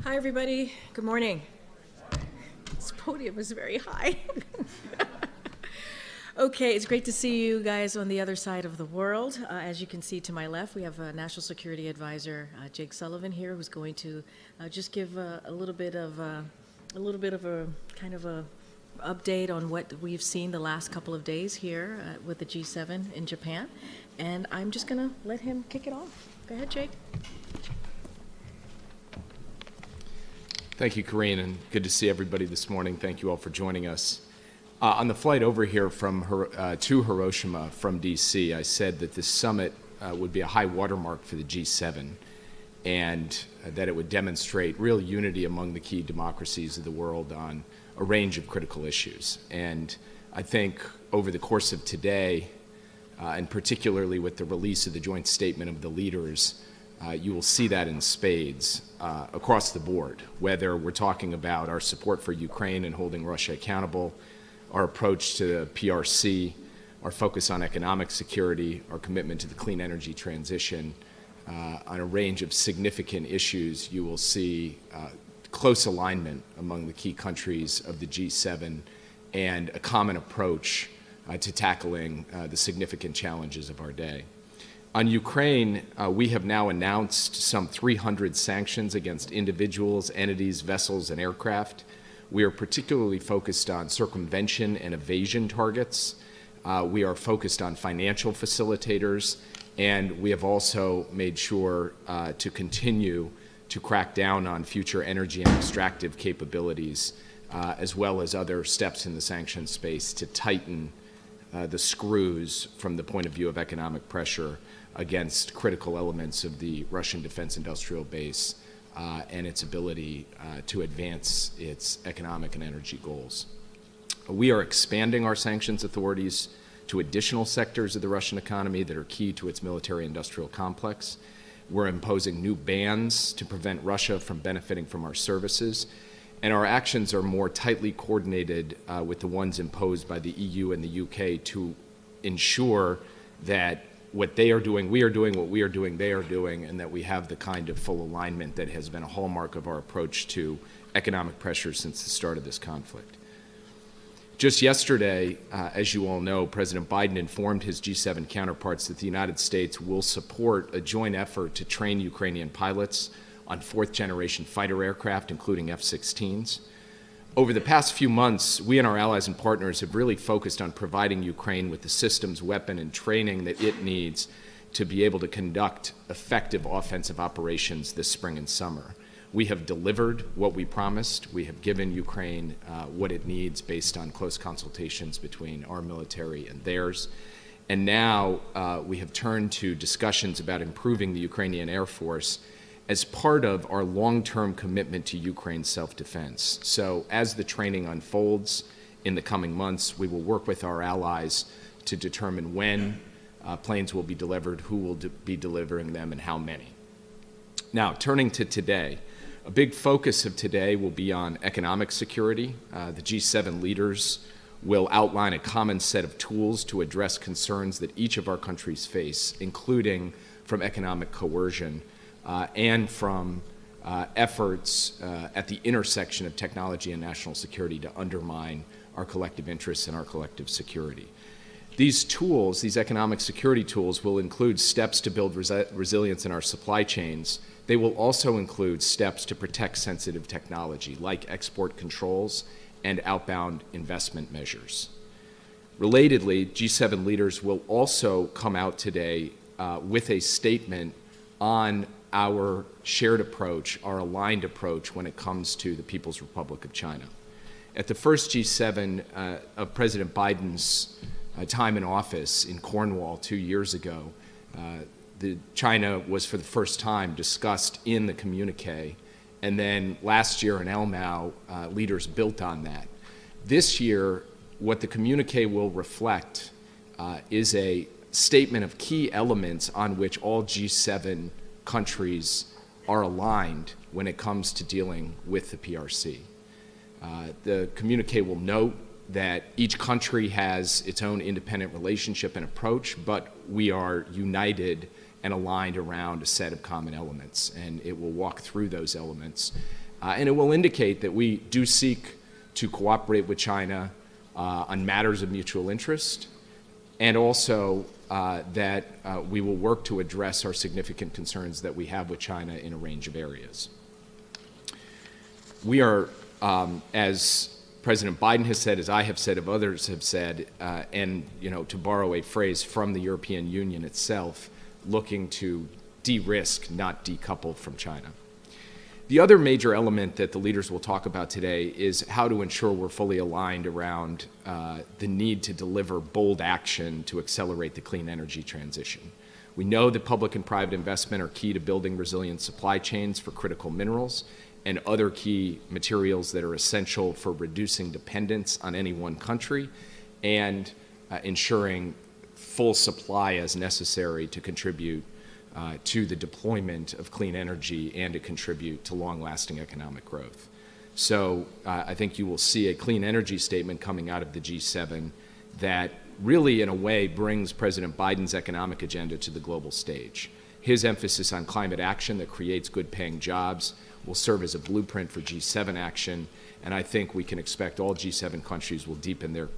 Hi, everybody. Good morning. This podium is very high. Okay, it's great to see you guys on the other side of the world. As you can see to my left, we have National Security Advisor Jake Sullivan here, who's going to just give a little bit of a kind of a update on what we've seen the last couple of days here with the G7 in Japan. And I'm just going to let him kick it off. Go ahead, Jake. Thank you, Karine, and good to see everybody this morning. Thank you all for joining us. On the flight over here to Hiroshima from D.C., I said that this summit would be a high watermark for the G7 and that it would demonstrate real unity among the key democracies of the world on a range of critical issues. And I think over the course of today, and particularly with the release of the joint statement of the leaders, you will see that in spades across the board, whether we're talking about our support for Ukraine and holding Russia accountable, our approach to PRC, our focus on economic security, our commitment to the clean energy transition. On a range of significant issues, you will see close alignment among the key countries of the G7 and a common approach to tackling the significant challenges of our day. On Ukraine, we have now announced some 300 sanctions against individuals, entities, vessels, and aircraft. We are particularly focused on circumvention and evasion targets. We are focused on financial facilitators, and we have also made sure to continue to crack down on future energy and extractive capabilities, as well as other steps in the sanctions space to tighten the screws from the point of view of economic pressure against critical elements of the Russian defense industrial base and its ability to advance its economic and energy goals. We are expanding our sanctions authorities to additional sectors of the Russian economy that are key to its military-industrial complex. We're imposing new bans to prevent Russia from benefiting from our services, and our actions are more tightly coordinated with the ones imposed by the EU and the UK to ensure that what they are doing, we are doing, what we are doing, they are doing, and that we have the kind of full alignment that has been a hallmark of our approach to economic pressure since the start of this conflict. Just yesterday, as you all know, President Biden informed his G7 counterparts that the United States will support a joint effort to train Ukrainian pilots on fourth-generation fighter aircraft, including F-16s. Over the past few months, we and our allies and partners have really focused on providing Ukraine with the systems, weapon, and training that it needs to be able to conduct effective offensive operations this spring and summer. We have delivered what we promised. We have given Ukraine what it needs based on close consultations between our military and theirs. And now we have turned to discussions about improving the Ukrainian Air Force as part of our long-term commitment to Ukraine's self-defense. So as the training unfolds in the coming months, we will work with our allies to determine when planes will be delivered, who will be delivering them, and how many. Now, turning to today, a big focus of today will be on economic security. The G7 leaders will outline a common set of tools to address concerns that each of our countries face, including from economic coercion, and from efforts at the intersection of technology and national security to undermine our collective interests and our collective security. These tools, these economic security tools, will include steps to build resilience in our supply chains. They will also include steps to protect sensitive technology, like export controls and outbound investment measures. Relatedly, G7 leaders will also come out today with a statement on our shared approach, our aligned approach when it comes to the People's Republic of China. At the first G7 of President Biden's time in office in Cornwall 2 years ago, China was for the first time discussed in the communique, and then last year in Elmau, leaders built on that. This year, what the communique will reflect is a statement of key elements on which all G7 countries are aligned when it comes to dealing with the PRC. The communique will note that each country has its own independent relationship and approach, but we are united and aligned around a set of common elements, and it will walk through those elements And it will indicate that we do seek to cooperate with China on matters of mutual interest, and also that we will work to address our significant concerns that we have with China in a range of areas. We are, as President Biden has said, as I have said, as others have said, and to borrow a phrase from the European Union itself, looking to de-risk, not decouple from China. The other major element that the leaders will talk about today is how to ensure we're fully aligned around the need to deliver bold action to accelerate the clean energy transition. We know that public and private investment are key to building resilient supply chains for critical minerals and other key materials that are essential for reducing dependence on any one country and ensuring full supply as necessary to contribute to the deployment of clean energy and to contribute to long-lasting economic growth. So I think you will see a clean energy statement coming out of the G7 that really, in a way, brings President Biden's economic agenda to the global stage. His emphasis on climate action that creates good-paying jobs will serve as a blueprint for G7 action, and I think we can expect all G7 countries will deepen their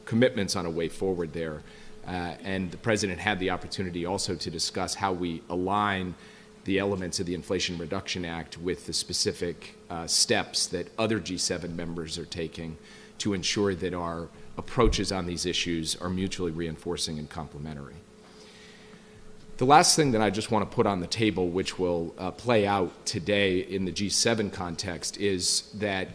commitments on a way forward there. And the President had the opportunity also to discuss how we align the elements of the Inflation Reduction Act with the specific steps that other G7 members are taking to ensure that our approaches on these issues are mutually reinforcing and complementary. The last thing that I just want to put on the table, which will play out today in the G7 context, is that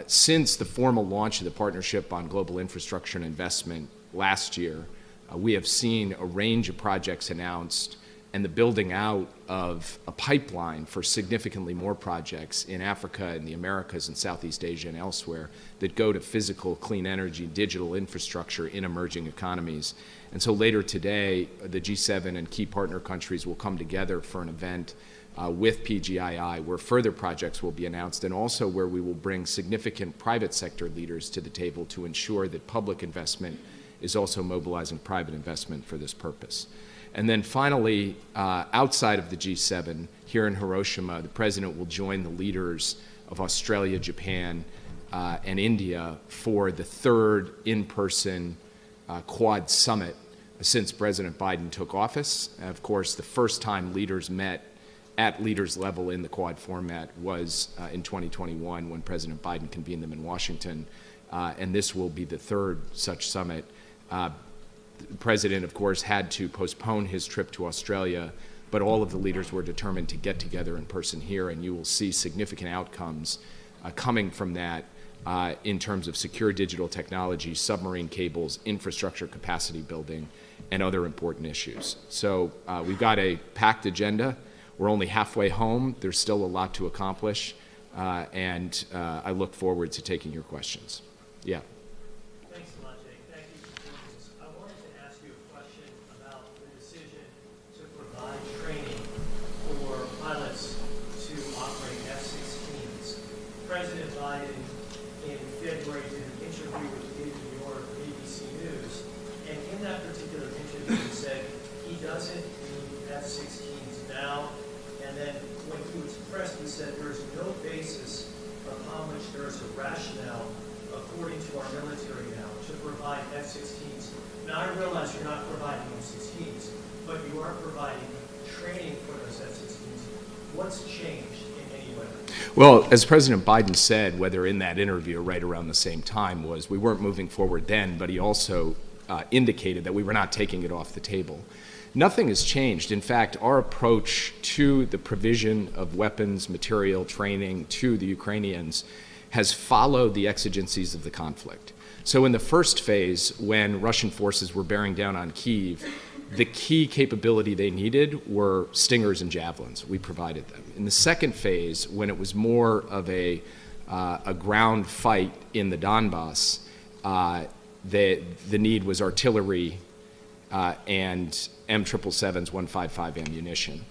since the formal launch of the Partnership on Global Infrastructure and Investment last year, we have seen a range of projects announced and the building out of a pipeline for significantly more projects in Africa and the Americas and Southeast Asia and elsewhere that go to physical clean energy, digital infrastructure in emerging economies. And so later today, the G7 and key partner countries will come together for an event with PGII where further projects will be announced, and also where we will bring significant private sector leaders to the table to ensure that public investment is also mobilizing private investment for this purpose. And then finally, outside of the G7, here in Hiroshima, the President will join the leaders of Australia, Japan, and India for the third in-person Quad Summit since President Biden took office. And of course, the first time leaders met at leaders level in the Quad format was in 2021 when President Biden convened them in Washington. And this will be the third such summit. The President, of course, had to postpone his trip to Australia, but all of the leaders were determined to get together in person here, and you will see significant outcomes coming from that in terms of secure digital technology, submarine cables, infrastructure capacity building, and other important issues. So we've got a packed agenda. We're only halfway home. There's still a lot to accomplish, and I look forward to taking your questions. Yeah. Thanks a lot, Jake. Thank you for joining us. I wanted to ask you a question about the decision to provide training for pilots to operate F-16s. President Biden in February did an interview with David New York, ABC News, and in that particular interview he said he doesn't need F-16s now, and then when he was pressed he said there's no basis upon which there's a rationale according to our military now to provide F-16s. Now I realize you're not providing F-16s, but you are providing training for those F-16s. What's changed in any way? Well, as President Biden said, whether in that interview or right around the same time, was we weren't moving forward then, but he also indicated that we were not taking it off the table. Nothing has changed. In fact, our approach to the provision of weapons, material, training to the Ukrainians has followed the exigencies of the conflict. So in the first phase, when Russian forces were bearing down on Kyiv, the key capability they needed were Stingers and Javelins. We provided them. In the second phase, when it was more of a ground fight in the Donbass, the need was artillery and M777s 155 ammunition.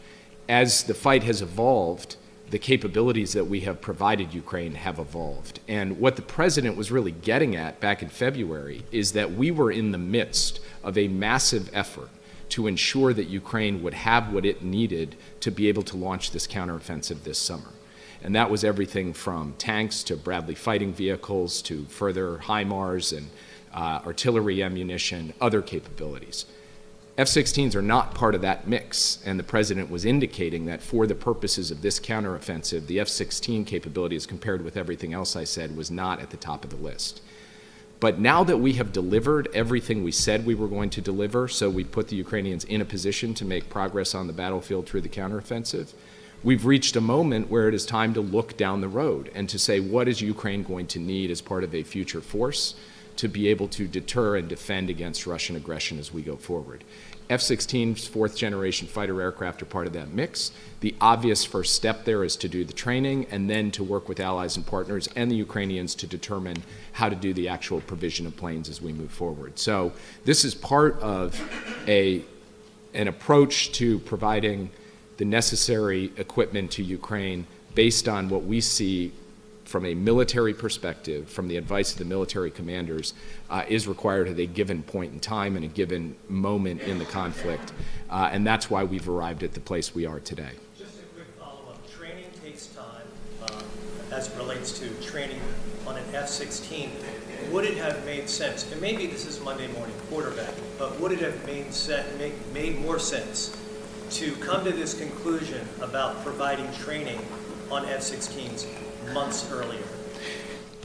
As the fight has evolved, the capabilities that we have provided Ukraine have evolved. And what the President was really getting at back in February is that we were in the midst of a massive effort to ensure that Ukraine would have what it needed to be able to launch this counteroffensive this summer. And that was everything from tanks to Bradley fighting vehicles to further HIMARS and artillery ammunition, other capabilities. F-16s are not part of that mix, and the President was indicating that for the purposes of this counteroffensive, the F-16 capability, as compared with everything else I said, was not at the top of the list. But now that we have delivered everything we said we were going to deliver, so we put the Ukrainians in a position to make progress on the battlefield through the counteroffensive, we've reached a moment where it is time to look down the road and to say, what is Ukraine going to need as part of a future force to be able to deter and defend against Russian aggression as we go forward? F-16's fourth-generation fighter aircraft are part of that mix. The obvious first step there is to do the training and then to work with allies and partners and the Ukrainians to determine how to do the actual provision of planes as we move forward. So this is part of an approach to providing the necessary equipment to Ukraine based on what we see from a military perspective, from the advice of the military commanders, is required at a given point in time and a given moment in the conflict. And that's why we've arrived at the place we are today. Just a quick follow-up. Training takes time as it relates to training on an F-16. Would it have made sense, and maybe this is Monday morning quarterbacking, but would it have made more sense to come to this conclusion about providing training on F-16s months earlier?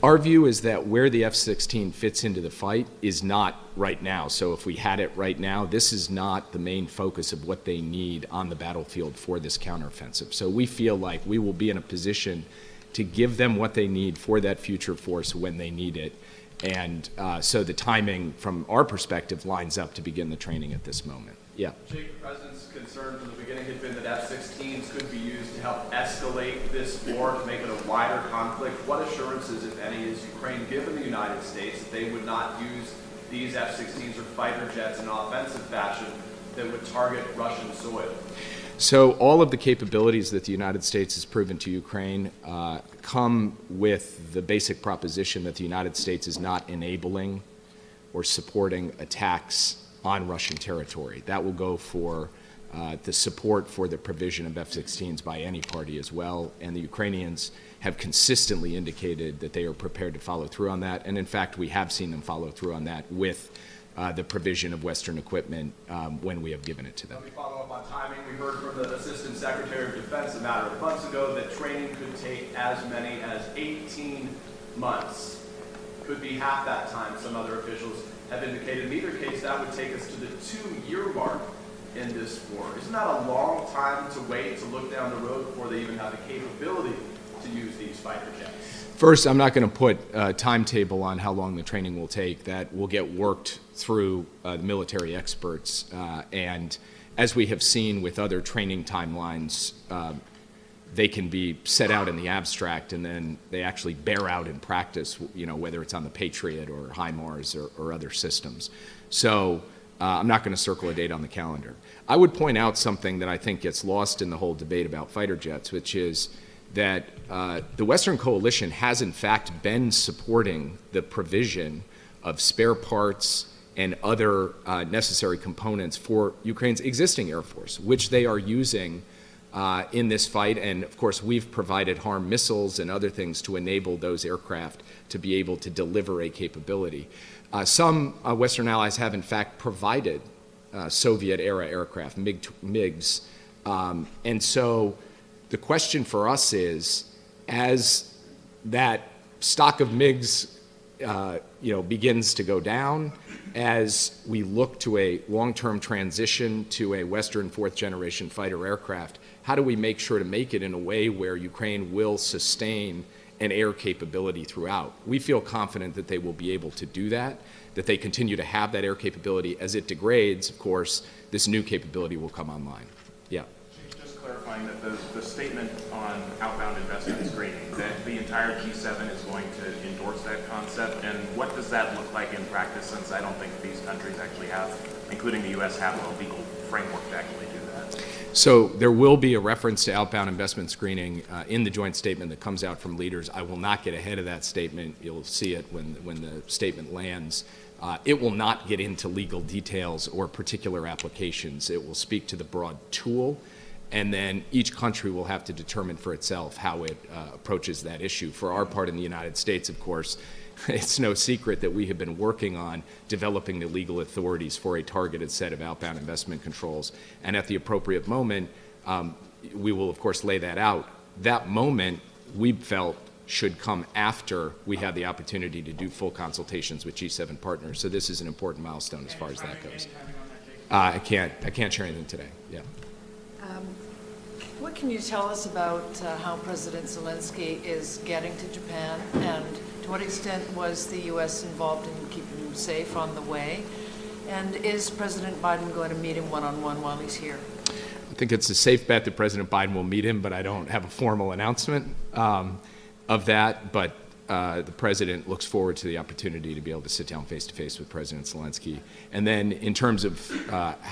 Our view is that where the F-16 fits into the fight is not right now. So if we had it right now, this is not the main focus of what they need on the battlefield for this counteroffensive. So we feel like we will be in a position to give them what they need for that future force when they need it. And so the timing, from our perspective, lines up to begin the training at this moment. Yeah. Jake, the President's concern from the beginning had been that F-16s could be used to help escalate this war, to make it a wider conflict. What assurances, if any, is Ukraine given the United States that they would not use these F-16s or fighter jets in offensive fashion that would target Russian soil? So all of the capabilities that the United States has proven to Ukraine come with the basic proposition that the United States is not enabling or supporting attacks on Russian territory. That will go for the support for the provision of F-16s by any party as well, and the Ukrainians have consistently indicated that they are prepared to follow through on that, and in fact we have seen them follow through on that with the provision of Western equipment when we have given it to them. Let me follow up on timing. We heard from the Assistant Secretary of Defense a matter of months ago that training could take as many as 18 months. Could be half that time, some other officials have indicated. In either case, that would take us to the 2-year mark in this war. Isn't that a long time to wait, to look down the road before they even have the capability to use these fighter jets? First, I'm not going to put a timetable on how long the training will take. That will get worked through the military experts. And as we have seen with other training timelines, they can be set out in the abstract and then they actually bear out in practice, you know, whether it's on the Patriot or HIMARS or other systems. So I'm not going to circle a date on the calendar. I would point out something that I think gets lost in the whole debate about fighter jets, which is that the Western coalition has in fact been supporting the provision of spare parts and other necessary components for Ukraine's existing Air Force, which they are using in this fight. And of course, we've provided HARM missiles and other things to enable those aircraft to be able to deliver a capability. Some Western allies have in fact provided Soviet-era aircraft, MiGs. And so the question for us is, as that stock of MiGs begins to go down, as we look to a long-term transition to a Western fourth-generation fighter aircraft, how do we make sure to make it in a way where Ukraine will sustain an air capability throughout? We feel confident that they will be able to do that, that they continue to have that air capability. As it degrades, of course, this new capability will come online. Yeah. Just clarifying that the statement on outbound investment screening, that the entire G7 is going to endorse that concept, and what does that look like in practice, since I don't think these countries actually have, including the U.S., have a legal framework to actually do that? So there will be a reference to outbound investment screening in the joint statement that comes out from leaders. I will not get ahead of that statement. You'll see it when the statement lands. It will not get into legal details or particular applications. It will speak to the broad tool and then each country will have to determine for itself how it approaches that issue. For our part in the United States, of course, it's no secret that we have been working on developing the legal authorities for a targeted set of outbound investment controls. And at the appropriate moment, we will, of course, lay that out. That moment, we felt, should come after we had the opportunity to do full consultations with G7 partners. So this is an important milestone as far as that goes. I can't share anything today. Yeah. What can you tell us about how President Zelensky is getting to Japan, and to what extent was the U.S. involved in keeping him safe on the way? And is President Biden going to meet him one-on-one while he's here? I think it's a safe bet that President Biden will meet him, but I don't have a formal announcement of that. But the president looks forward to the opportunity to be able to sit down face-to-face with President Zelensky. And then in terms of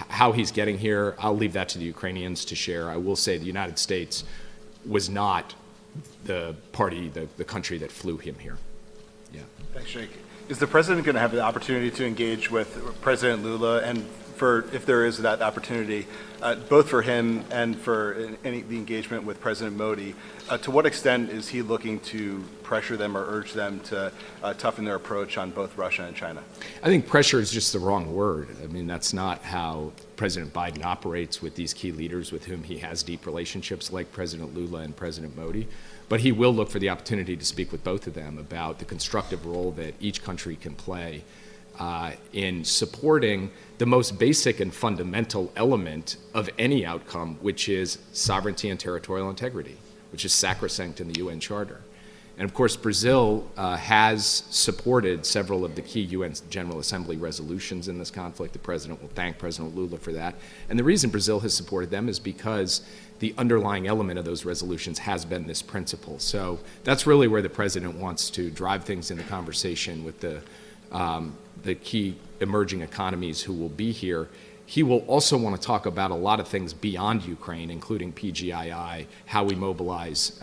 how he's getting here, I'll leave that to the Ukrainians to share. I will say the United States was not the country that flew him here. Yeah. Thanks, Jake. Is the president going to have the opportunity to engage with President Lula, and if there is that opportunity, both for him and for the engagement with President Modi, to what extent is he looking to pressure them or urge them to toughen their approach on both Russia and China? I think pressure is just the wrong word. I mean, that's not how President Biden operates with these key leaders with whom he has deep relationships, like President Lula and President Modi. But he will look for the opportunity to speak with both of them about the constructive role that each country can play in supporting the most basic and fundamental element of any outcome, which is sovereignty and territorial integrity, which is sacrosanct in the UN Charter. And of course, Brazil has supported several of the key UN General Assembly resolutions in this conflict. The president will thank President Lula for that. And the reason Brazil has supported them is because the underlying element of those resolutions has been this principle. So that's really where the president wants to drive things in the conversation with the key emerging economies who will be here. He will also want to talk about a lot of things beyond Ukraine, including PGII, how we mobilize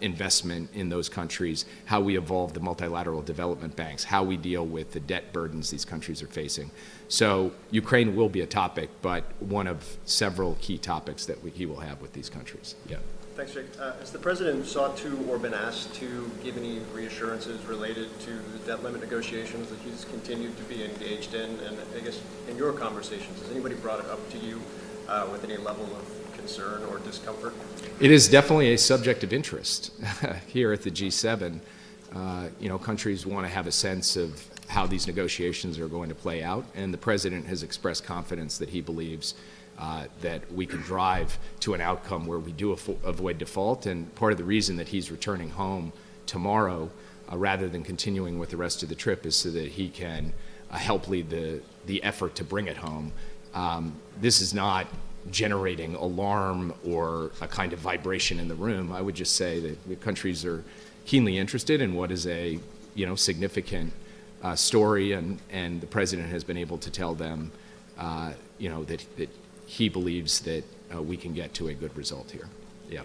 investment in those countries, how we evolve the multilateral development banks, how we deal with the debt burdens these countries are facing. So Ukraine will be a topic, but one of several key topics that he will have with these countries. Yeah. Thanks, Jake. Has the president sought to or been asked to give any reassurances related to the debt limit negotiations that he's continued to be engaged in? And I guess in your conversations, has anybody brought it up to you with any level of concern or discomfort? It is definitely a subject of interest here at the G7. Countries want to have a sense of how these negotiations are going to play out, and the president has expressed confidence that he believes that we can drive to an outcome where we do avoid default. And part of the reason that he's returning home tomorrow rather than continuing with the rest of the trip is so that he can help lead the effort to bring it home. This is not generating alarm or a kind of vibration in the room. I would just say that the countries are keenly interested in what is a significant story, and the president has been able to tell them that he believes that we can get to a good result here. Yeah.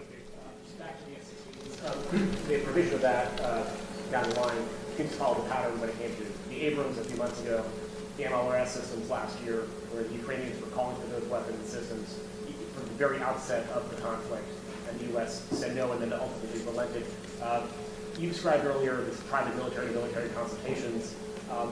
Back to the F-16. The provision of that down the line seems to follow the pattern when it came to the Abrams a few months ago, the MLRS systems last year, where the Ukrainians were calling for those weapons and systems from the very outset of the conflict, and the U.S. said no and then ultimately relented. You described earlier this private military consultations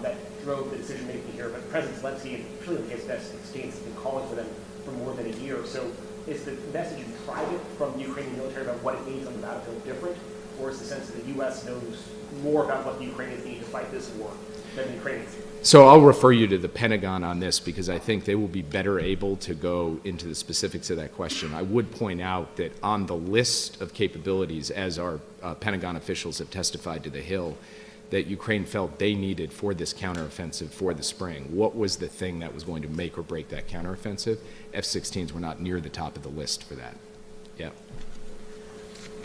that drove the decision-making here, but President Zelensky, particularly in the case of F-16s, has been calling for them for more than a year. So is the message in private from the Ukrainian military about what it needs on the battlefield different, or is the sense that the U.S. knows more about what the Ukrainians need to fight this war than the Ukrainians? So I'll refer you to the Pentagon on this because I think they will be better able to go into the specifics of that question. I would point out that on the list of capabilities, as our Pentagon officials have testified to the Hill, that Ukraine felt they needed for this counteroffensive for the spring. What was the thing that was going to make or break that counteroffensive? F-16s were not near the top of the list for that. Yeah.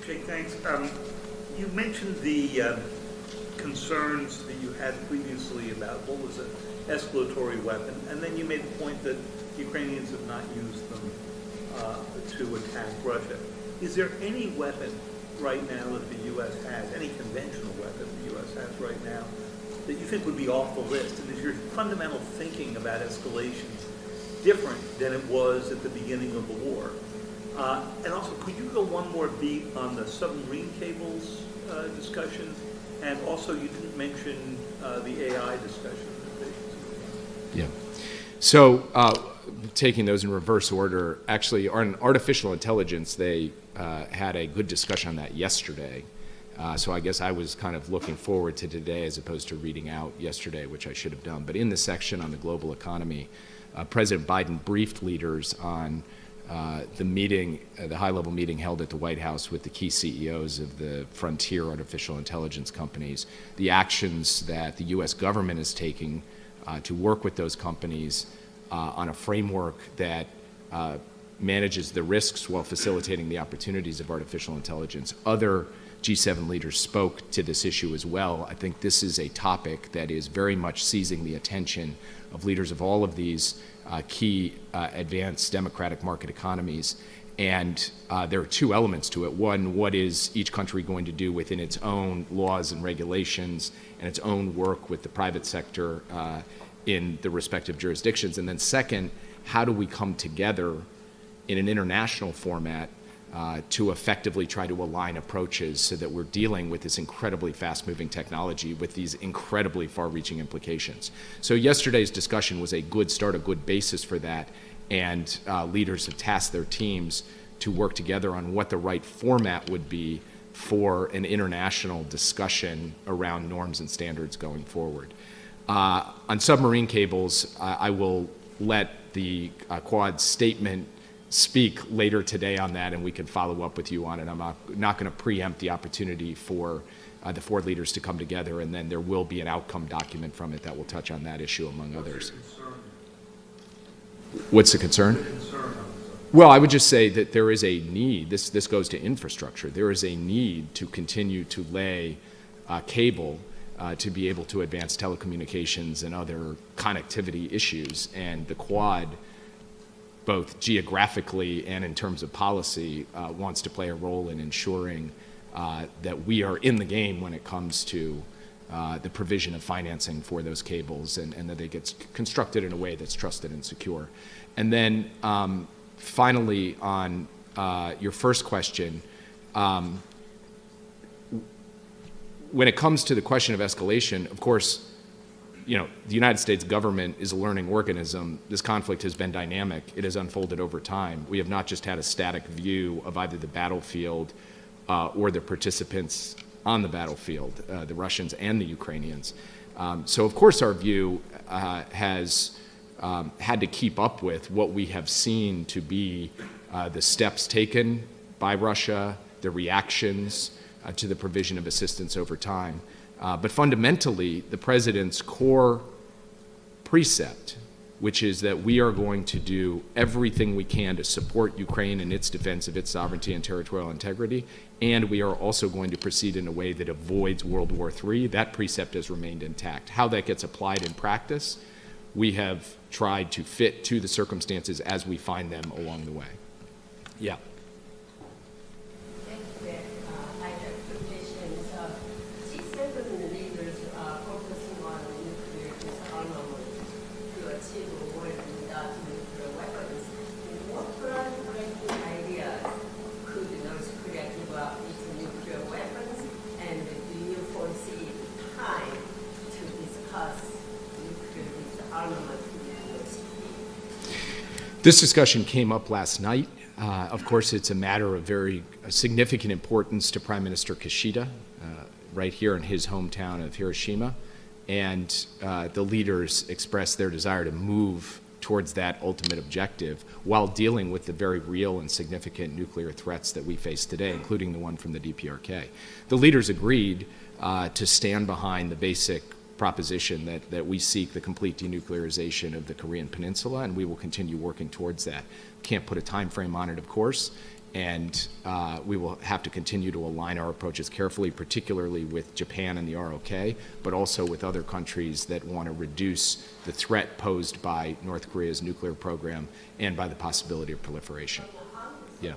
Okay, thanks. You mentioned the concerns that you had previously about what was an escalatory weapon, and then you made the point that Ukrainians have not used them to attack Russia. Is there any weapon right now that the U.S. has, any conventional weapon the U.S. has right now, that you think would be off the list? And is your fundamental thinking about escalation different than it was at the beginning of the war? And also, could you go one more beat on the submarine cables discussion? And also, you didn't mention the AI discussion. Yeah. So taking those in reverse order, actually on artificial intelligence, they had a good discussion on that yesterday. So I guess I was kind of looking forward to today as opposed to reading out yesterday, which I should have done. But in the section on the global economy, President Biden briefed leaders on the meeting, the high-level meeting held at the White House with the key CEOs of the frontier artificial intelligence companies, the actions that the U.S. government is taking to work with those companies on a framework that manages the risks while facilitating the opportunities of artificial intelligence. Other G7 leaders spoke to this issue as well. I think this is a topic that is very much seizing the attention of leaders of all of these key advanced democratic market economies. And there are two elements to it. One, what is each country going to do within its own laws and regulations and its own work with the private sector in the respective jurisdictions? And then second, how do we come together in an international format to effectively try to align approaches so that we're dealing with this incredibly fast-moving technology with these incredibly far-reaching implications. So yesterday's discussion was a good start, a good basis for that, and leaders have tasked their teams to work together on what the right format would be for an international discussion around norms and standards going forward. On submarine cables, I will let the Quad statement speak later today on that, and we can follow up with you on it. I'm not going to preempt the opportunity for the four leaders to come together, and then there will be an outcome document from it that will touch on that issue, among others. What's the concern? Well, I would just say that there is a need, this goes to infrastructure, there is a need to continue to lay cable to be able to advance telecommunications and other connectivity issues, and the Quad, both geographically and in terms of policy, wants to play a role in ensuring that we are in the game when it comes to the provision of financing for those cables, and that they get constructed in a way that's trusted and secure. And then finally, on your first question, when it comes to the question of escalation, of course, you know, the United States government is a learning organism. This conflict has been dynamic. It has unfolded over time. We have not just had a static view of either the battlefield or the participants on the battlefield, the Russians and the Ukrainians. So, of course, our view has had to keep up with what we have seen to be the steps taken by Russia, the reactions to the provision of assistance over time. But fundamentally, the president's core precept, which is that we are going to do everything we can to support Ukraine in its defense of its sovereignty and territorial integrity, and we are also going to proceed in a way that avoids World War III. That precept has remained intact. How that gets applied in practice, we have tried to fit to the circumstances as we find them along the way. Yeah. This discussion came up last night. Of course, it's a matter of very significant importance to Prime Minister Kishida, right here in his hometown of Hiroshima. And the leaders expressed their desire to move towards that ultimate objective while dealing with the very real and significant nuclear threats that we face today, including the one from the DPRK. The leaders agreed to stand behind the basic proposition that we seek the complete denuclearization of the Korean Peninsula, and we will continue working towards that. Can't put a time frame on it, of course, and we will have to continue to align our approaches carefully, particularly with Japan and the ROK, but also with other countries that want to reduce the threat posed by North Korea's nuclear program and by the possibility of proliferation. Yeah.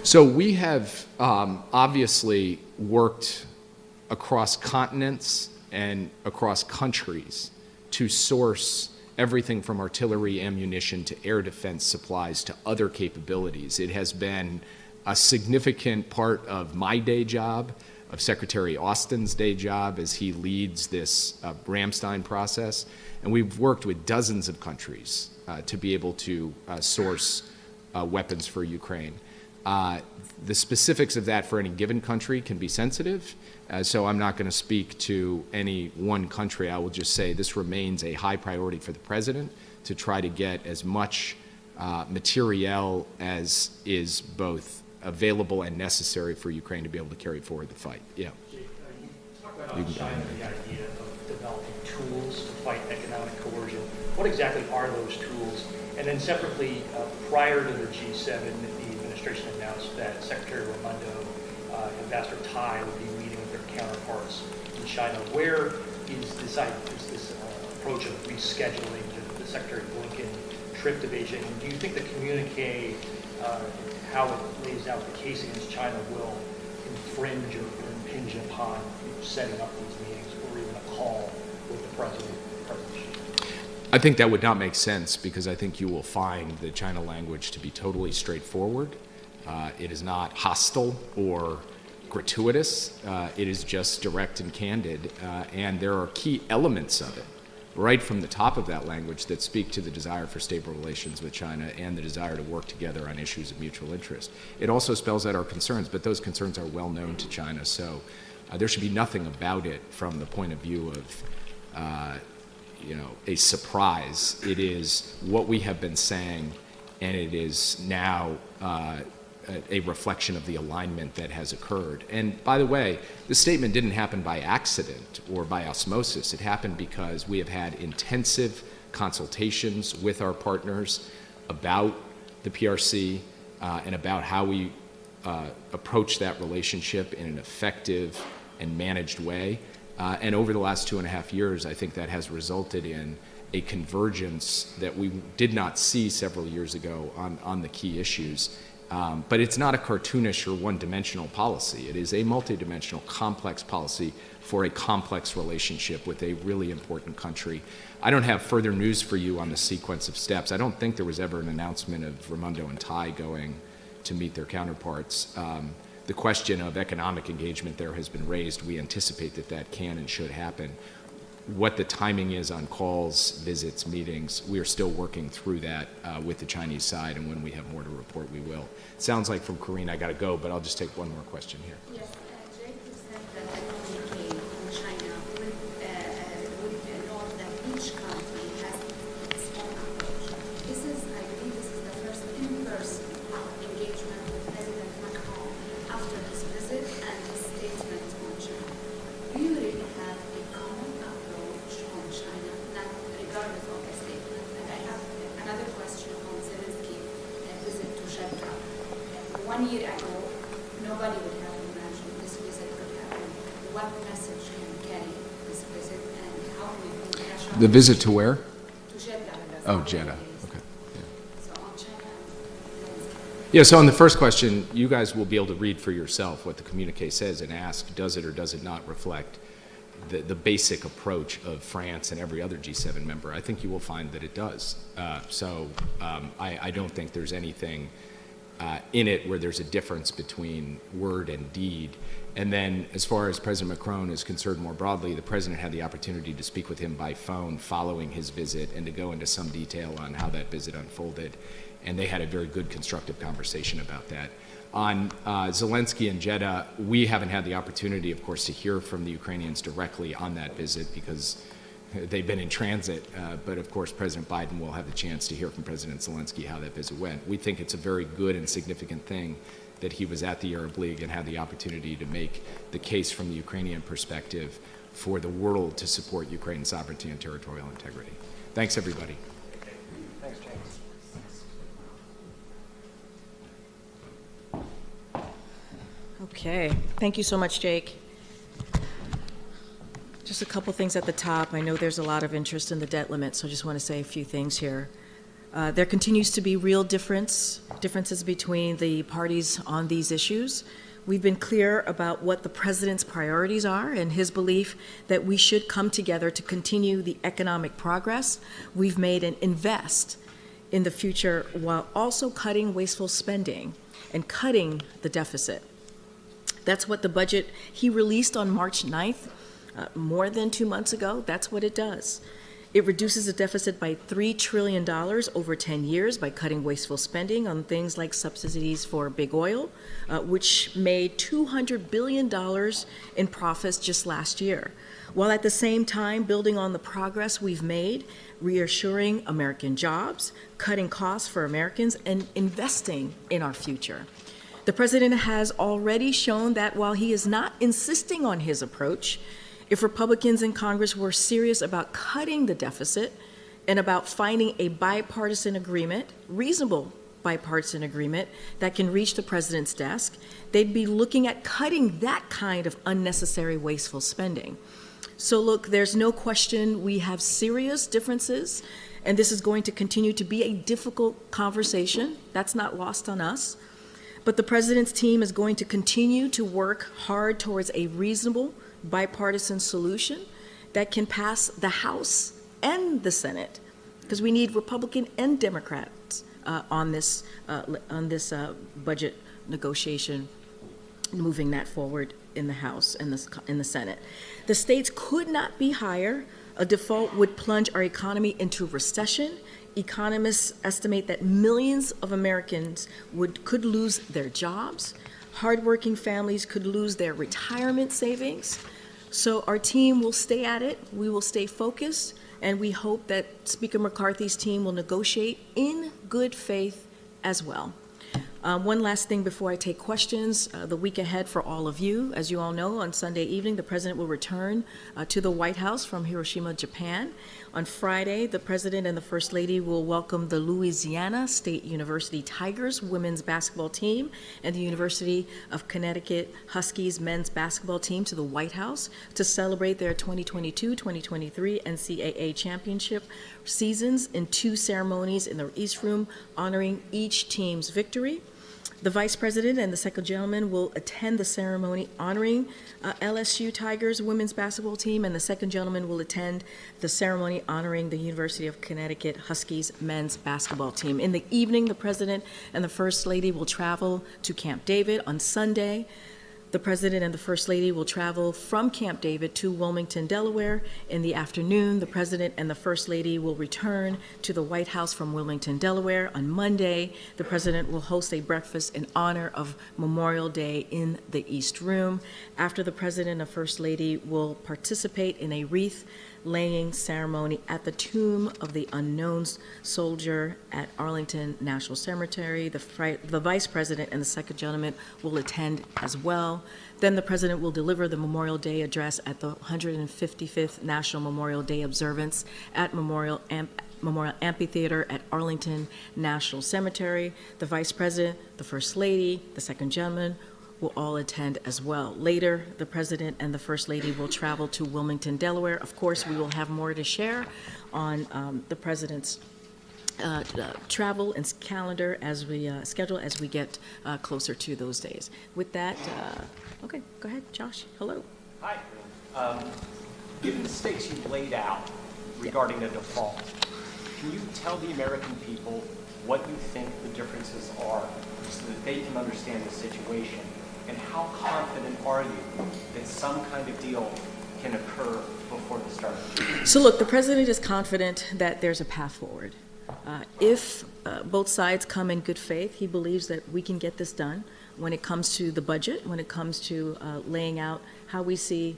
So we have obviously worked across continents and across countries to source everything from artillery, ammunition, to air defense supplies, to other capabilities. It has been a significant part of my day job, of Secretary Austin's day job as he leads this Ramstein process. And we've worked with dozens of countries to be able to source weapons for Ukraine. The specifics of that for any given country can be sensitive, so I'm not going to speak to any one country. I will just say this remains a high priority for the president to try to get as much materiel as is both available and necessary for Ukraine to be able to carry forward the fight. Yeah. Jake, you talk about China, the idea of developing tools to fight economic coercion. What exactly are those tools? And then separately, prior to the G7, the administration announced that Secretary Raimondo, Ambassador Tai would be meeting with their counterparts in China. Where is this approach of rescheduling the Secretary Blinken trip to Beijing? And do you think the communique, how it lays out the case against China, will infringe or impinge upon setting up these meetings, or even a call with the president? I think that would not make sense, because I think you will find the China language to be totally straightforward. It is not hostile or gratuitous. It is just direct and candid. And there are key elements of it right from the top of that language that speak to the desire for stable relations with China and the desire to work together on issues of mutual interest. It also spells out our concerns, but those concerns are well known to China. So there should be nothing about it from the point of view of a surprise. It is what we have been saying, and it is now a reflection of the alignment that has occurred. And by the way, this statement didn't happen by accident or by osmosis. It happened because we have had intensive consultations with our partners about the PRC and about how we approach that relationship in an effective and managed way. And over the last 2.5 years, I think that has resulted in a convergence that we did not see several years ago on the key issues. But it's not a cartoonish or one-dimensional policy. It is a multidimensional, complex policy for a complex relationship with a really important country. I don't have further news for you on the sequence of steps. I don't think there was ever an announcement of Raimondo and Tai going to meet their counterparts. The question of economic engagement there has been raised. We anticipate that that can and should happen. What the timing is on calls, visits, meetings, we are still working through that with the Chinese side, and when we have more to report, we will. It sounds like from Karine I got to go, but I'll just take one more question here. Yes, Jake said that the communique in China would note that each country has its own approach. I believe this is the first in-person engagement with President Macron after his visit and his statement on China. Do you really have a common approach on China, not regardless of the statement? And I have another question on Zelensky's visit to Jeddah. 1 year ago, nobody would have imagined this visit could happen. What message can we carry this visit, and how can we put pressure? The visit to where? To Jeddah. Oh, Jeddah. Okay. So on China and Zelensky. Yeah, so on the first question, you guys will be able to read for yourself what the communique says and ask, does it or does it not reflect the basic approach of France and every other G7 member? I think you will find that it does. I don't think there's anything in it where there's a difference between word and deed. And then as far as President Macron is concerned more broadly, the president had the opportunity to speak with him by phone following his visit and to go into some detail on how that visit unfolded. And they had a very good, constructive conversation about that. On Zelensky and Jeddah, we haven't had the opportunity, of course, to hear from the Ukrainians directly on that visit because they've been in transit. But of course, President Biden will have the chance to hear from President Zelensky how that visit went. We think it's a very good and significant thing that he was at the Arab League and had the opportunity to make the case from the Ukrainian perspective for the world to support Ukraine's sovereignty and territorial integrity. Thanks, everybody. Thanks, James. Okay, thank you so much, Jake. Just a couple things at the top. I know there's a lot of interest in the debt limit, so I just want to say a few things here. There continues to be real difference differences between the parties on these issues. We've been clear about what the president's priorities are and his belief that we should come together to continue the economic progress we've made and invest in the future while also cutting wasteful spending and cutting the deficit. That's what the budget he released on March 9th, more than 2 months ago, that's what it does. It reduces the deficit by $3 trillion over 10 years by cutting wasteful spending on things like subsidies for big oil, which made $200 billion in profits just last year, while at the same time building on the progress we've made, reassuring American jobs, cutting costs for Americans, and investing in our future. The president has already shown that while he is not insisting on his approach, if Republicans in Congress were serious about cutting the deficit and about finding a bipartisan agreement, reasonable bipartisan agreement that can reach the president's desk, they'd be looking at cutting that kind of unnecessary wasteful spending. So look, there's no question we have serious differences, and this is going to continue to be a difficult conversation. That's not lost on us. But the president's team is going to continue to work hard towards a reasonable bipartisan solution that can pass the House and the Senate, because we need Republican and Democrats on this budget negotiation, moving that forward in the House and in the Senate. The stakes could not be higher. A default would plunge our economy into recession. Economists estimate that millions of Americans could lose their jobs. Hardworking families could lose their retirement savings. So our team will stay at it. We will stay focused, and we hope that Speaker McCarthy's team will negotiate in good faith as well. One last thing before I take questions. The week ahead for all of you, as you all know, on Sunday evening, the president will return to the White House from Hiroshima, Japan. On Friday, the president and the first lady will welcome the Louisiana State University Tigers women's basketball team and the University of Connecticut Huskies men's basketball team to the White House to celebrate their 2022-2023 NCAA championship seasons in 2 ceremonies in the East Room honoring each team's victory. The Vice President and the Second Gentleman will attend the ceremony honoring LSU Tigers women's basketball team, and the Second Gentleman will attend the ceremony honoring the University of Connecticut Huskies men's basketball team. In the evening, the President and the First Lady will travel to Camp David. On Sunday, the President and the First Lady will travel from Camp David to Wilmington, Delaware. In the afternoon, the President and the First Lady will return to the White House from Wilmington, Delaware. On Monday, the President will host a breakfast in honor of Memorial Day in the East Room. After, the President and First Lady will participate in a wreath-laying ceremony at the Tomb of the Unknown Soldier at Arlington National Cemetery. The Vice President and the Second Gentleman will attend as well. Then the President will deliver the Memorial Day address at the 155th National Memorial Day observance at Memorial Amphitheater at Arlington National Cemetery. The Vice President, the First Lady, the Second Gentleman will all attend as well. Later, the President and the First Lady will travel to Wilmington, Delaware. Of course, we will have more to share on the President's travel and calendar as we schedule as we get closer to those days. With that, okay, go ahead, Josh. Hello. Hi. Given the stakes you've laid out regarding a default, can you tell the American people what you think the differences are so that they can understand the situation? And how confident are you that some kind of deal can occur before the start of the year? So look, the President is confident that there's a path forward. If both sides come in good faith, he believes that we can get this done when it comes to the budget, when it comes to laying out how we see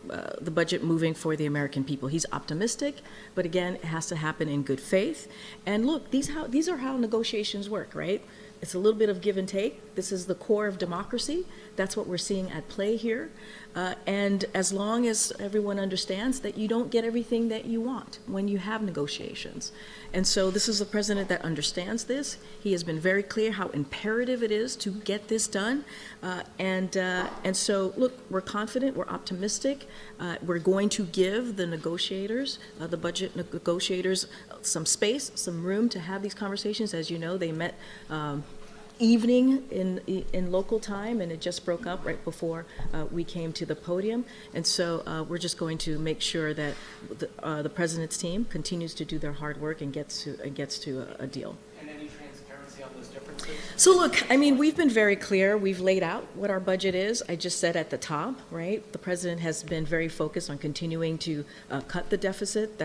the budget moving for the American people. He's optimistic, but again, it has to happen in good faith. And look, these are how negotiations work, right? It's a little bit of give and take. This is the core of democracy. That's what we're seeing at play here. And as long as everyone understands that you don't get everything that you want when you have negotiations. And so this is a president that understands this. He has been very clear how imperative it is to get this done. And so, look, we're confident, we're optimistic. We're going to give the negotiators, the budget negotiators, some space, some room to have these conversations. As you know, they met evening in local time, and it just broke up right before we came to the podium. And so we're just going to make sure that the president's team continues to do their hard work and gets to a deal. And any transparency on those differences? So look, I mean, we've been very clear. We've laid out what our budget is. I just said at the top, right? The president has been very focused on continuing to cut the deficit.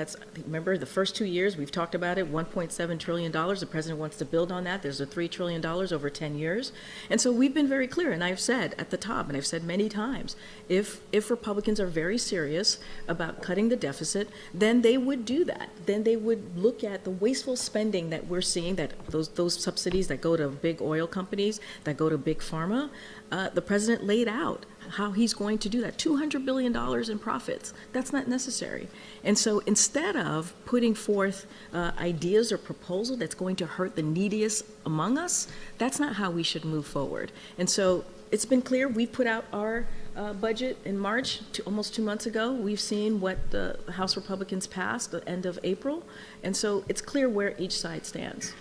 Remember, the first 2 years, we've talked about it, $1.7 trillion. The president wants to build on that. There's a $3 trillion over 10 years. And so we've been very clear, and I've said at the top, and I've said many times, if Republicans are very serious about cutting the deficit, then they would do that. Then they would look at the wasteful spending that we're seeing, that those subsidies that go to big oil companies, that go to big pharma. The president laid out how he's going to do that. $200 billion in profits. That's not necessary. And so instead of putting forth ideas or proposal that's going to hurt the neediest among us, that's not how we should move forward. And so it's been clear. We put out our budget in March, almost 2 months ago. We've seen what the House Republicans passed at the end of April. And so it's clear where each side stands.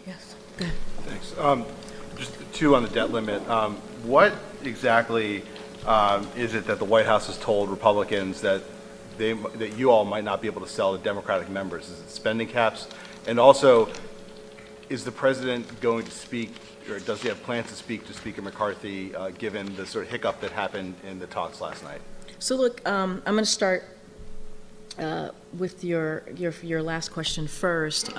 Yes. Go ahead. Thanks. Just two on the debt limit. What exactly is it that the White House has told Republicans that you all might not be able to sell to Democratic members? Is it spending caps? And also, is the president going to speak, or does he have plans to speak to Speaker McCarthy, given the sort of hiccup that happened in the talks last night? So look, I'm going to start with your last question first.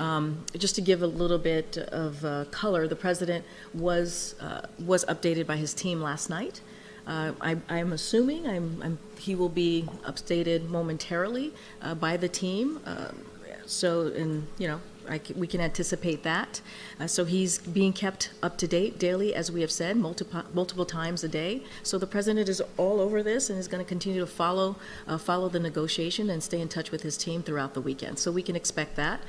Just to give a little bit of color, the president was updated by his team last night. I'm assuming he will be updated momentarily by the team. We can anticipate that. So he's being kept up to date daily, as we have said, multiple times a day. So the president is all over this and is going to continue to follow the negotiation and stay in touch with his team throughout the weekend. So we can expect that.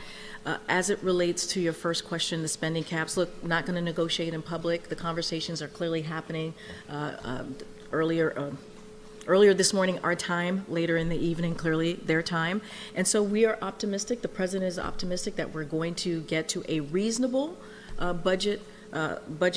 As it relates to your first question, the spending caps, look, not going to negotiate in public. The conversations are clearly happening earlier this morning, our time, later in the evening, clearly their time. And so we are optimistic, the president is optimistic that we're going to get to a reasonable budget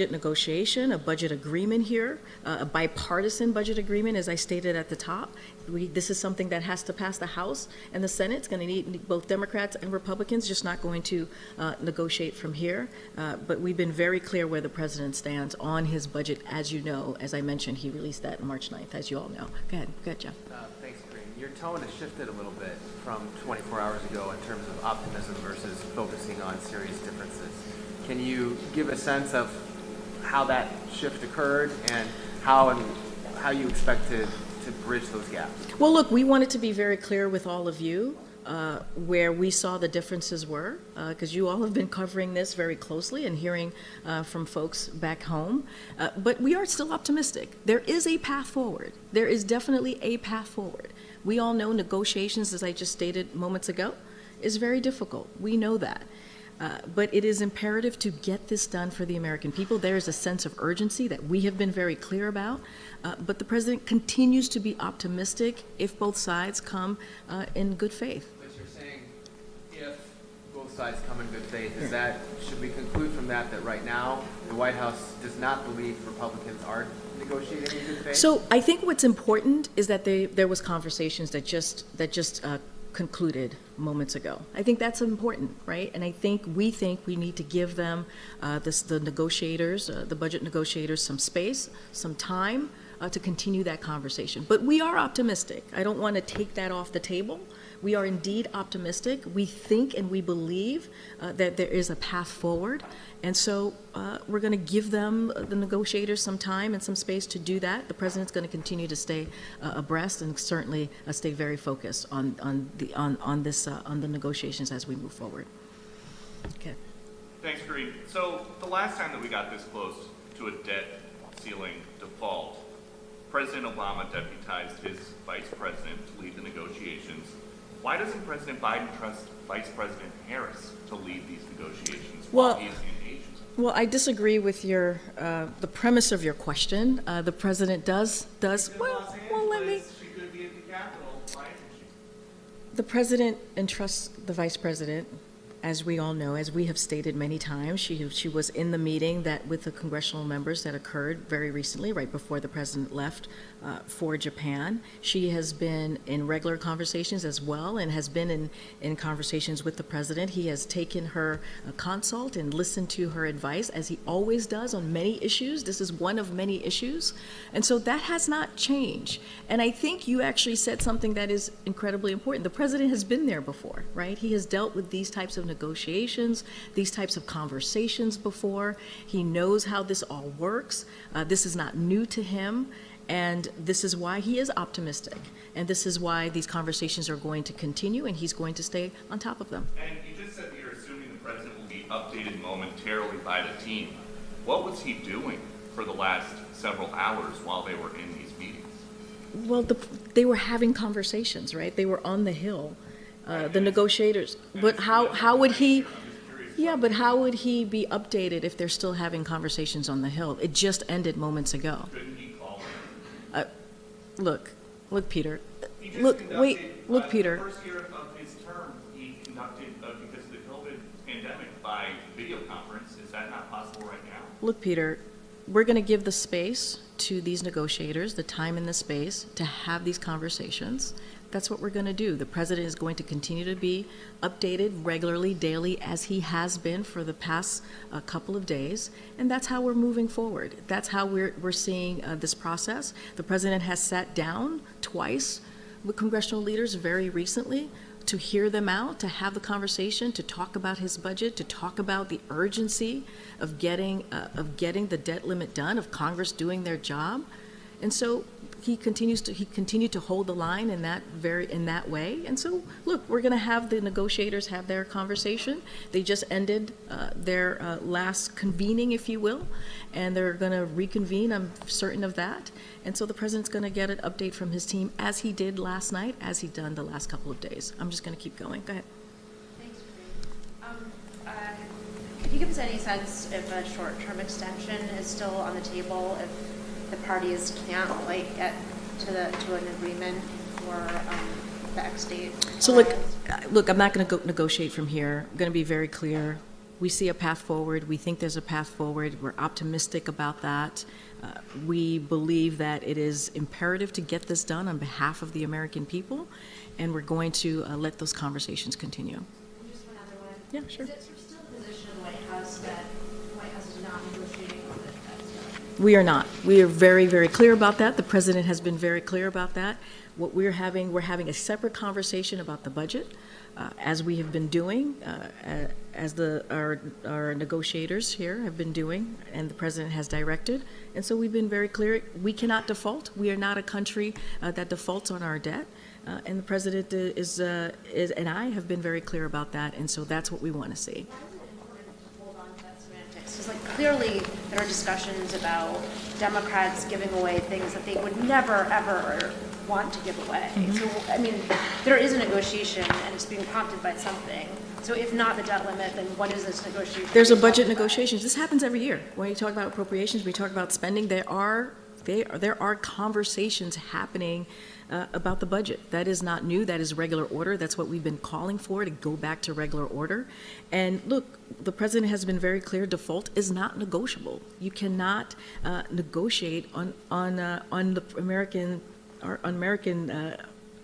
negotiation, a budget agreement here, a bipartisan budget agreement, as I stated at the top. This is something that has to pass the House and the Senate. It's going to need both Democrats and Republicans, just not going to negotiate from here. But we've been very clear where the president stands on his budget. As you know, as I mentioned, he released that on March 9th, as you all know. Go ahead, Jeff. Thanks, Karine. Your tone has shifted a little bit from 24 hours ago in terms of optimism versus focusing on serious differences. Can you give a sense of how that shift occurred and how you expect to bridge those gaps? Well, look, we wanted to be very clear with all of you where we saw the differences were, because you all have been covering this very closely and hearing from folks back home. But we are still optimistic. There is a path forward. There is definitely a path forward. We all know negotiations, as I just stated moments ago, is very difficult. We know that. But it is imperative to get this done for the American people. There is a sense of urgency that we have been very clear about. But the president continues to be optimistic if both sides come in good faith. But you're saying if both sides come in good faith, should we conclude from that right now the White House does not believe Republicans are negotiating in good faith? So I think what's important is that there was conversations that just concluded moments ago. I think that's important, right? And we think we need to give them, the negotiators, the budget negotiators, some space, some time to continue that conversation. But we are optimistic. I don't want to take that off the table. We are indeed optimistic. We think and we believe that there is a path forward. And so we're going to give them, the negotiators, some time and some space to do that. The president's going to continue to stay abreast and certainly stay very focused on the negotiations as we move forward. Okay. Thanks, Karine. So the last time that we got this close to a debt ceiling default, President Obama deputized his vice president to lead the negotiations. Why doesn't President Biden trust Vice President Harris to lead these negotiations while he's engaged? Well, I disagree with the premise of your question. The president does. Well, let me. She could be at the Capitol. Why isn't she? The president entrusts the vice president as we all know, as we have stated many times, she was in the meeting that with the congressional members that occurred very recently, right before the president left for Japan. She has been in regular conversations as well, and has been in conversations with the president. He has taken her consult and listened to her advice, as he always does on many issues. This is one of many issues, and so that has not changed. And I think you actually said something that is incredibly important. The president has been there before, right? He has dealt with these types of negotiations, these types of conversations before. He knows how this all works. This is not new to him, and this is why he is optimistic. And this is why these conversations are going to continue, and he's going to stay on top of them. And you just said that you're assuming the president will be updated momentarily by the team. What was he doing for the last several hours while they were in these meetings? Well, they were having conversations, right? They were on the Hill, the negotiators. But how would he? Yeah, but how would he be updated if they're still having conversations on the Hill? It just ended moments ago. Couldn't he call him? Look, Peter. He just Look, conducted, wait, look, Peter. The first year of his term, he conducted, because of the COVID pandemic, by video conference. Is that not possible right now? Look, Peter, we're going to give the space to these negotiators, the time and the space to have these conversations. That's what we're going to do. The president is going to continue to be updated regularly, daily, as he has been for the past couple of days, and that's how we're moving forward. That's how we're seeing this process. The president has sat down twice with congressional leaders very recently to hear them out, to have the conversation, to talk about his budget, to talk about the urgency of getting the debt limit done, of Congress doing their job. And so he continued to hold the line in that way. And so, look, we're going to have the negotiators have their conversation. They just ended their last convening, if you will, and they're going to reconvene. I'm certain of that. And so the president's going to get an update from his team, as he did last night, as he done the last couple of days. I'm just going to keep going. Go ahead. Thanks, Karine. Could you give us any sense if a short-term extension is still on the table, if the parties can't get to an agreement for the X date? So look, I'm not going to negotiate from here. I'm going to be very clear. We see a path forward. We think there's a path forward. We're optimistic about that. We believe that it is imperative to get this done on behalf of the American people, and we're going to let those conversations continue. Just one other one. Yeah, sure. Is it still the position of the White House that the White House is not negotiating on the X? We are not. We are very, very clear about that. The president has been very clear about that. What we're having a separate conversation about the budget, as we have been doing, as our negotiators here have been doing, and the president has directed. And so we've been very clear. We cannot default. We are not a country that defaults on our debt. And the president is and I have been very clear about that. And so that's what we want to see. Because clearly there are discussions about Democrats giving away things that they would never, ever want to give away. So, I mean, there is a negotiation, and it's being prompted by something. So if not the debt limit, then what is this negotiation? There's a budget negotiations. This happens every year. When you talk about appropriations, we talk about spending, there are conversations happening about the budget. That is not new. That is regular order. That's what we've been calling for, to go back to regular order. And look, the president has been very clear. Default is not negotiable. You cannot negotiate on the American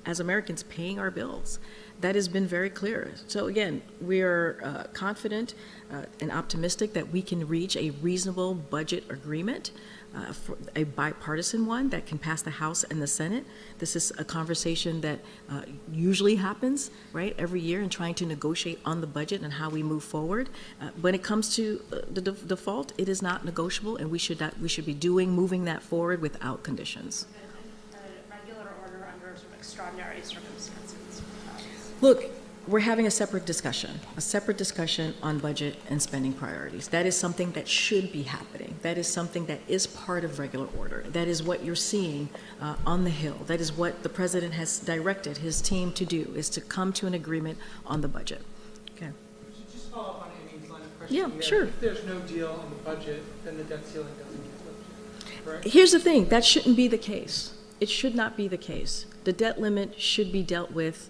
as Americans paying our bills. That has been very clear. So again, we are confident and optimistic that we can reach a reasonable budget agreement, for a bipartisan one that can pass the House and the Senate. This is a conversation that usually happens, right, every year, in trying to negotiate on the budget and how we move forward. When it comes to the default, it is not negotiable, and we should be moving that forward without conditions. Regular order under sort of extraordinary circumstances. Look, we're having a separate discussion on budget and spending priorities. That is something that should be happening. That is something that is part of regular order. That is what you're seeing on the Hill. That is what the president has directed his team to do, is to come to an agreement on the budget. Okay. Just follow up on Amy's line of question. Yeah, sure. If there's no deal on the budget, then the debt ceiling doesn't get lifted, correct? Here's the thing. That shouldn't be the case. It should not be the case. The debt limit should be dealt with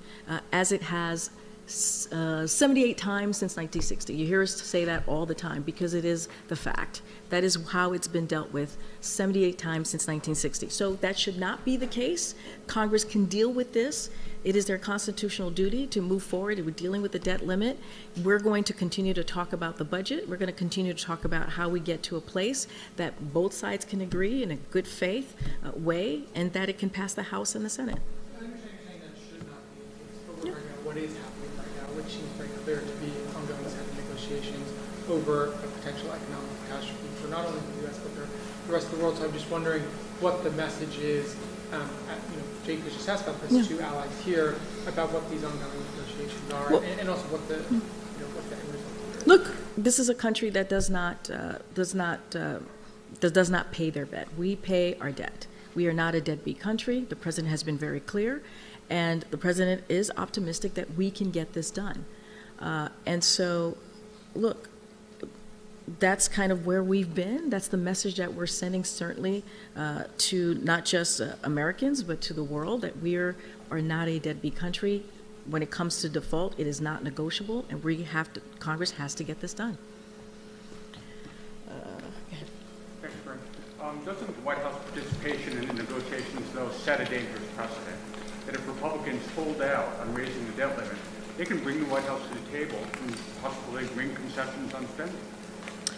as it has 78 times since 1960. You hear us say that all the time because it is the fact. That is how it's been dealt with 78 times since 1960. So that should not be the case. Congress can deal with this. It is their constitutional duty to move forward with dealing with the debt limit. We're going to continue to talk about the budget. We're going to continue to talk about how we get to a place that both sides can agree in a good faith way and that it can pass the House and the Senate. I understand you're saying that should not be the case, but right now, what is happening right now, which seems very clear to be ongoing Senate negotiations over a potential economic catastrophe for not only the U.S. but the rest of the world. So I'm just wondering what the message is. Jake was just asked about this to allies here about what these ongoing negotiations are, and also what the what the end result is. Look, this is a country that does not pay their debt. We pay our debt. We are not a deadbeat country. The president has been very clear, and the president is optimistic that we can get this done. And so, look, that's kind of where we've been. That's the message that we're sending, certainly, to not just Americans, but to the world, that we are not a deadbeat country. When it comes to default, it is not negotiable, and Congress has to get this done. Thanks, Karine. Doesn't the White House participation in the negotiations, though, set a dangerous precedent? That if Republicans hold out on raising the debt limit, they can bring the White House to the table and possibly bring concessions on spending.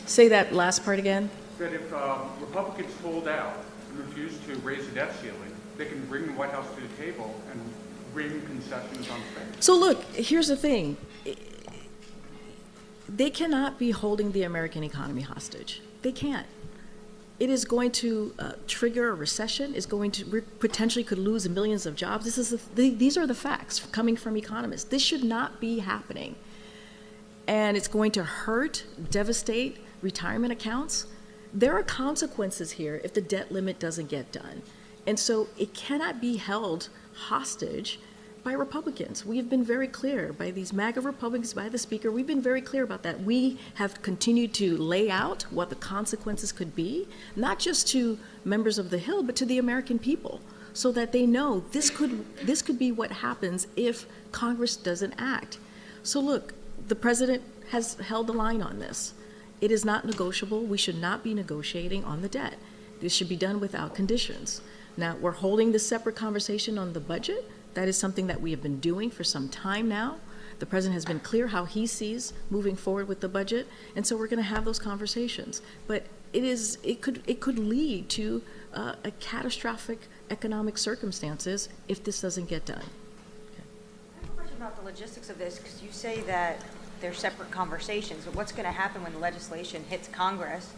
Say that last part again. That if Republicans hold out and refuse to raise the debt ceiling, they can bring the White House to the table and bring concessions on spending. So look, here's the thing. They cannot be holding the American economy hostage. They can't. It is going to trigger a recession. It's going to potentially could lose millions of jobs. These are the facts coming from economists. This should not be happening. And it's going to hurt, devastate retirement accounts. There are consequences here if the debt limit doesn't get done. And so it cannot be held hostage by Republicans. We have been very clear, by these MAGA Republicans, by the Speaker, we've been very clear about that. We have continued to lay out what the consequences could be, not just to members of the Hill, but to the American people, so that they know this could be what happens if Congress doesn't act. So look, the president has held the line on this. It is not negotiable. We should not be negotiating on the debt. This should be done without conditions. Now, we're holding this separate conversation on the budget. That is something that we have been doing for some time now. The president has been clear how he sees moving forward with the budget, and so we're going to have those conversations. But it could lead to a catastrophic economic circumstances if this doesn't get done. I have a question about the logistics of this, because you say that they're separate conversations, but what's going to happen when the legislation hits Congress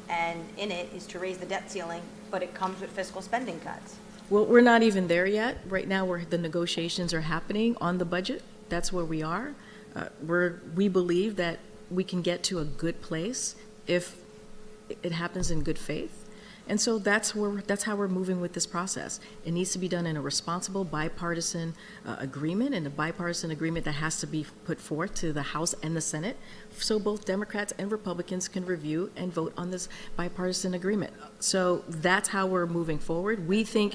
and in it is to raise the debt ceiling, but it comes with fiscal spending cuts? Well, we're not even there yet. Right now, the negotiations are happening on the budget. That's where we are. We believe that we can get to a good place if it happens in good faith. And so that's how we're moving with this process. It needs to be done in a responsible bipartisan agreement, and a bipartisan agreement that has to be put forth to the House and the Senate, so both Democrats and Republicans can review and vote on this bipartisan agreement. So that's how we're moving forward. We think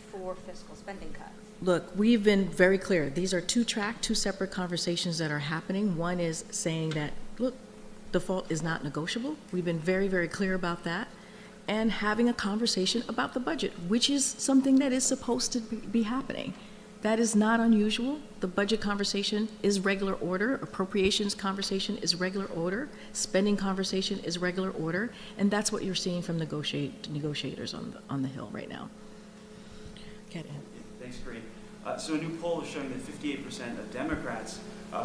for fiscal spending cuts. Look, we've been very clear. These are two separate conversations that are happening. One is saying that, look, default is not negotiable. We've been very, very clear about that. And having a conversation about the budget, which is something that is supposed to be happening. That is not unusual. The budget conversation is regular order. Appropriations conversation is regular order. Spending conversation is regular order. And that's what you're seeing from negotiators on the Hill right now. Thanks, Karine. So a new poll is showing that 58% of Democrats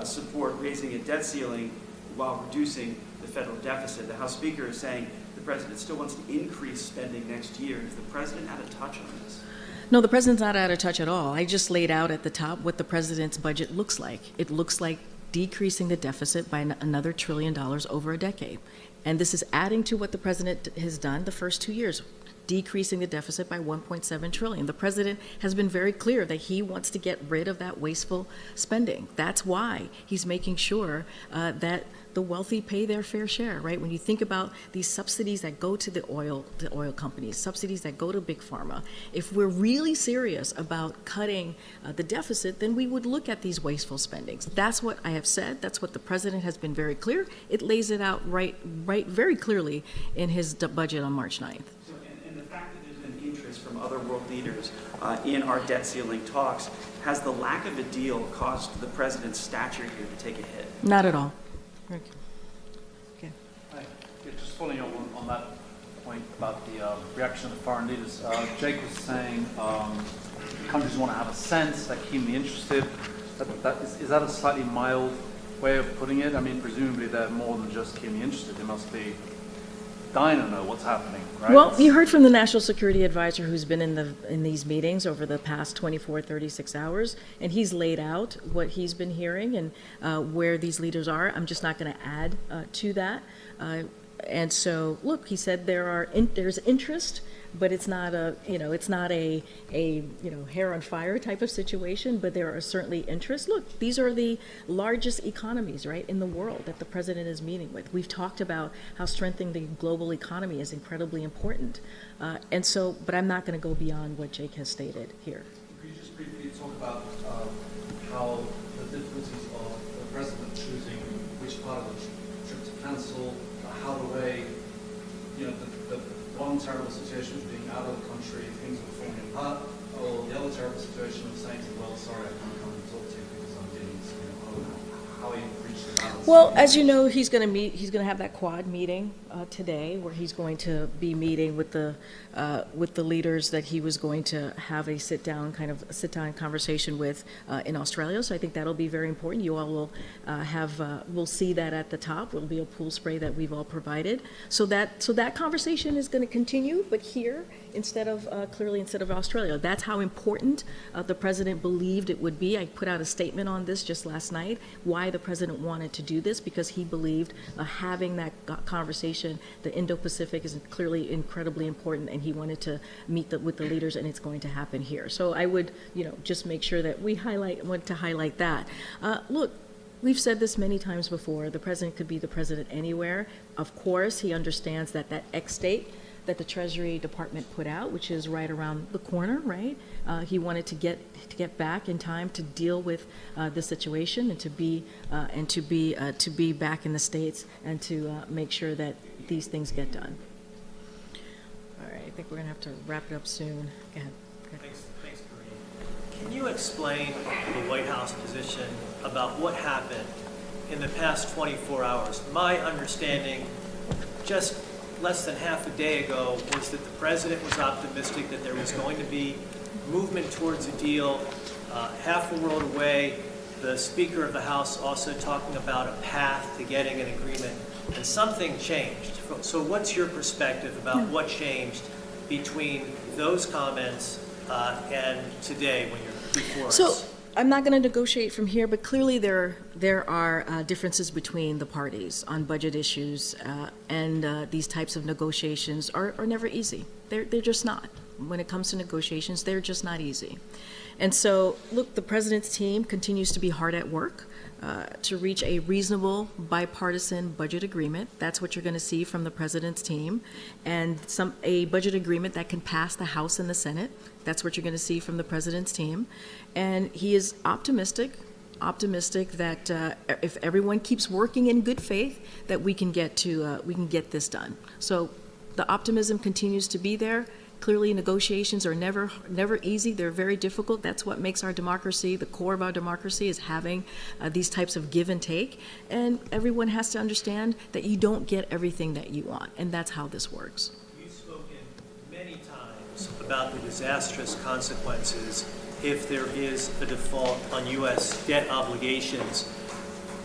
support raising a debt ceiling while reducing the federal deficit. The House Speaker is saying the president still wants to increase spending next year. Is the president out of touch on this? No, the president's not out of touch at all. I just laid out at the top what the president's budget looks like. It looks like decreasing the deficit by another $1 trillion over a decade. And this is adding to what the president has done the first 2 years. decreasing the deficit by $1.7 trillion. The president has been very clear that he wants to get rid of that wasteful spending. That's why he's making sure that the wealthy pay their fair share, right? When you think about these subsidies that go to the oil companies, subsidies that go to big pharma, if we're really serious about cutting the deficit, then we would look at these wasteful spendings. That's what I have said. That's what the president has been very clear. It lays it out right very clearly in his budget on March 9th. So, and the fact that there's been interest from other world leaders in our debt ceiling talks, has the lack of a deal caused the president's stature here to take a hit? Not at all. Okay. Hi. Yeah, just following up on that point about the reaction of the foreign leaders. Jake was saying countries want to have a sense, they're keenly interested. Is that a slightly mild way of putting it? I mean, presumably they're more than just keenly interested. They must be dying to know what's happening, right? Well, you heard from the National Security Advisor who's been in these meetings over the past 24, 36 hours, and he's laid out what he's been hearing and where these leaders are. I'm just not going to add to that. And so, look, he said there's interest, but it's not a hair on fire type of situation, but there are certainly interests. Look, these are the largest economies, right, in the world that the president is meeting with. We've talked about how strengthening the global economy is incredibly important. And so, but I'm not going to go beyond what Jake has stated here. Could you just briefly talk about how the difficulties of the president choosing which part of the trip to cancel, how the way, the one terrible situation of being out of the country, things were falling apart, or the other terrible situation of saying to the world, sorry, I can't come and talk to you because I'm dealing with, how he reached the balance. Well, as you know, he's going to have that quad meeting today, where he's going to be meeting with the leaders that he was going to have a sit down conversation with in Australia. So I think that'll be very important. You all will we'll see that at the top. It'll be a pool spray that we've all provided. So that conversation is going to continue, but here instead of Australia. That's how important the president believed it would be. I put out a statement on this just last night, why the president wanted to do this, because he believed having that conversation, the Indo-Pacific is clearly incredibly important, and he wanted to meet with the leaders, and it's going to happen here. So I would, just make sure that we want to highlight that. Look, we've said this many times before, the president could be the president anywhere. Of course, he understands that X date that the Treasury Department put out, which is right around the corner, right? He wanted to get back in time to deal with the situation and to be back in the States and to make sure that these things get done. All right, I think we're gonna have to wrap it up soon. Go ahead. Thanks, Karine. Can you explain the White House position about what happened in the past 24 hours? My understanding, just less than half a day ago, was that the president was optimistic that there was going to be movement towards a deal half a world away. The Speaker of the House also talking about a path to getting an agreement, and something changed. So what's your perspective about what changed between those comments and today when you're before us? I'm not going to negotiate from here, but clearly there are differences between the parties on budget issues, and these types of negotiations are never easy. They're just not. When it comes to negotiations, they're just not easy. And so, look, the president's team continues to be hard at work to reach a reasonable bipartisan budget agreement. That's what you're going to see from the president's team, and a budget agreement that can pass the House and the Senate. That's what you're going to see from the president's team. And he is optimistic that if everyone keeps working in good faith, that we can get this done. So the optimism continues to be there. Clearly, negotiations are never easy. They're very difficult. That's what makes our democracy, the core of our democracy, is having these types of give and take. And everyone has to understand that you don't get everything that you want, and that's how this works. You've spoken many times about the disastrous consequences if there is a default on U.S. debt obligations.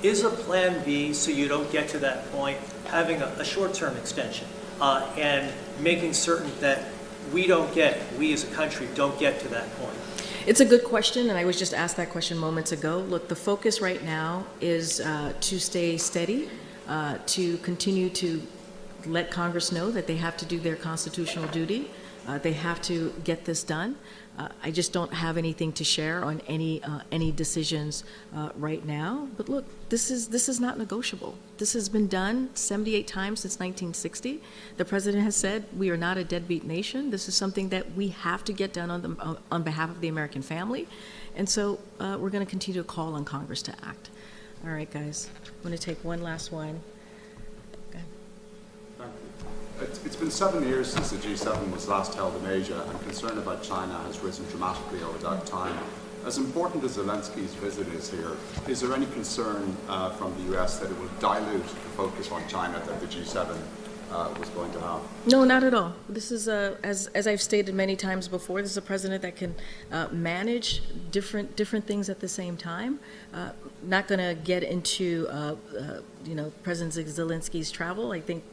Is a plan B, so you don't get to that point, having a short-term extension and making certain that we as a country don't get to that point? It's a good question, and I was just asked that question moments ago. Look, the focus right now is to stay steady, to continue to let Congress know that they have to do their constitutional duty, They have to get this done. I just don't have anything to share on any decisions right now. But look, this is not negotiable. This has been done 78 times since 1960. The president has said we are not a deadbeat nation. This is something that we have to get done on behalf of the American family, and so we're going to continue to call on Congress to act. All right, guys, I'm going to take one last one. It's been 7 years since the G7 was last held in Asia, and concern about China has risen dramatically over that time. As important as Zelensky's visit is here, is there any concern from the US that it will dilute the focus on China that the G7 was going to have? No, not at all. This is, as I've stated many times before, this is a president that can manage different things at the same time. Not going to get into, President Zelensky's travel. I think,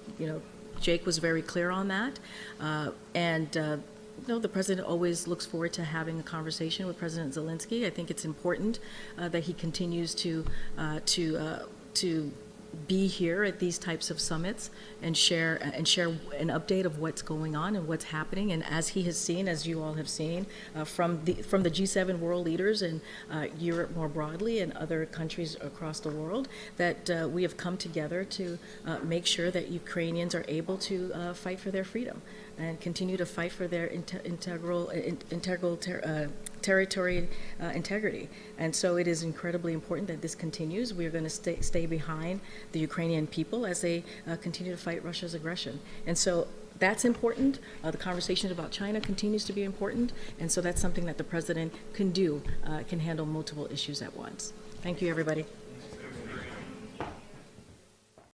Jake was very clear on that. The president always looks forward to having a conversation with President Zelensky. I think it's important that he continues to be here at these types of summits and share an update of what's going on and what's happening. And as he has seen, as you all have seen, from the G7 world leaders and Europe more broadly and other countries across the world, that we have come together to make sure that Ukrainians are able to fight for their freedom and continue to fight for their integral territory integrity. And so it is incredibly important that this continues. We are going to stay behind the Ukrainian people as they continue to fight Russia's aggression. And so that's important. The conversation about China continues to be important. And so that's something that the president can do, can handle multiple issues at once. Thank you, everybody.